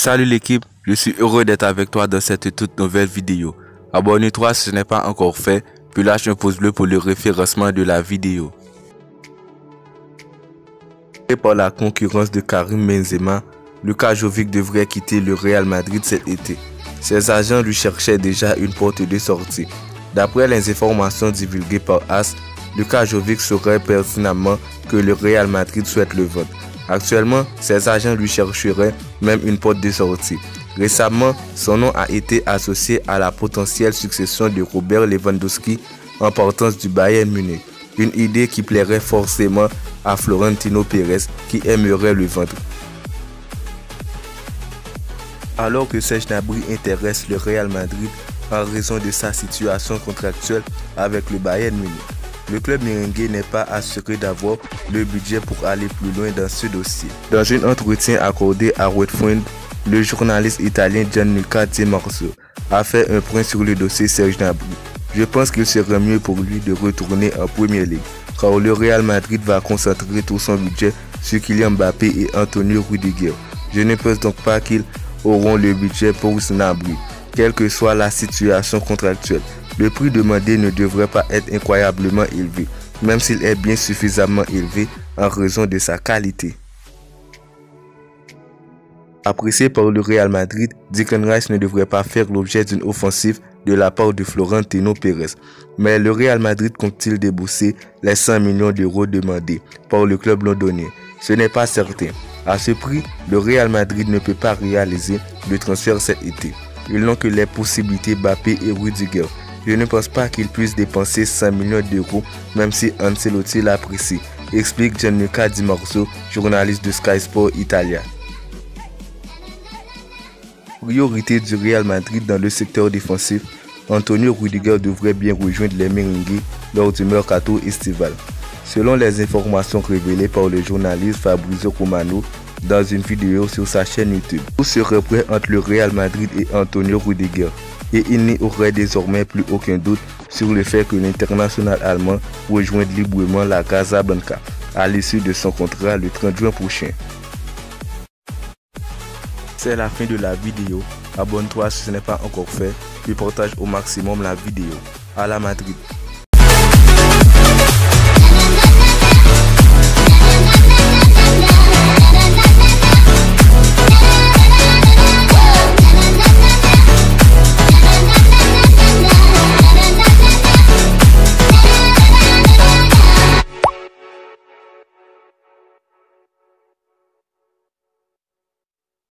Salut l'équipe, je suis heureux d'être avec toi dans cette toute nouvelle vidéo. Abonne-toi si ce n'est pas encore fait, puis lâche un pouce bleu pour le référencement de la vidéo. Et par la concurrence de Karim Benzema, Luka Jovic devrait quitter le Real Madrid cet été. Ses agents lui cherchaient déjà une porte de sortie. D'après les informations divulguées par AS, Luka Jovic saurait pertinemment que le Real Madrid souhaite le vendre. Actuellement, ses agents lui chercheraient même une porte de sortie. Récemment, son nom a été associé à la potentielle succession de Robert Lewandowski en partance du Bayern Munich. Une idée qui plairait forcément à Florentino Pérez qui aimerait le vendre. Alors que Serge Gnabry intéresse le Real Madrid en raison de sa situation contractuelle avec le Bayern Munich, le club merengue n'est pas assuré d'avoir le budget pour aller plus loin dans ce dossier. Dans un entretien accordé à Redfund, le journaliste italien Gianluca Di Marzio a fait un point sur le dossier Serge Gnabry. Je pense qu'il serait mieux pour lui de retourner en Premier League, car le Real Madrid va concentrer tout son budget sur Kylian Mbappé et Antonio Rudiger. Je ne pense donc pas qu'ils auront le budget pour Gnabry, quelle que soit la situation contractuelle. Le prix demandé ne devrait pas être incroyablement élevé, même s'il est bien suffisamment élevé en raison de sa qualité. Apprécié par le Real Madrid, Declan Rice ne devrait pas faire l'objet d'une offensive de la part de Florentino Pérez. Mais le Real Madrid compte-t-il débourser les 100 millions d'euros demandés par le club londonien? Ce n'est pas certain. À ce prix, le Real Madrid ne peut pas réaliser le transfert cet été. Ils n'ont que les possibilités Mbappé et Rudiger. Je ne pense pas qu'ils puissent dépenser 100 millions d'euros, même si Ancelotti l'apprécie, explique Gianluca Di Marzio, journaliste de Sky Sport Italia. Priorité du Real Madrid dans le secteur défensif, Antonio Rudiger devrait bien rejoindre les merengues lors du mercato estival. Selon les informations révélées par le journaliste Fabrizio Romano dans une vidéo sur sa chaîne YouTube, tout serait prêt entre le Real Madrid et Antonio Rudiger. Et il n'y aurait désormais plus aucun doute sur le fait que l'international allemand rejoigne librement la Casablanca à l'issue de son contrat le 30 juin prochain. C'est la fin de la vidéo. Abonne-toi si ce n'est pas encore fait, puis partage au maximum la vidéo. À la Madrid.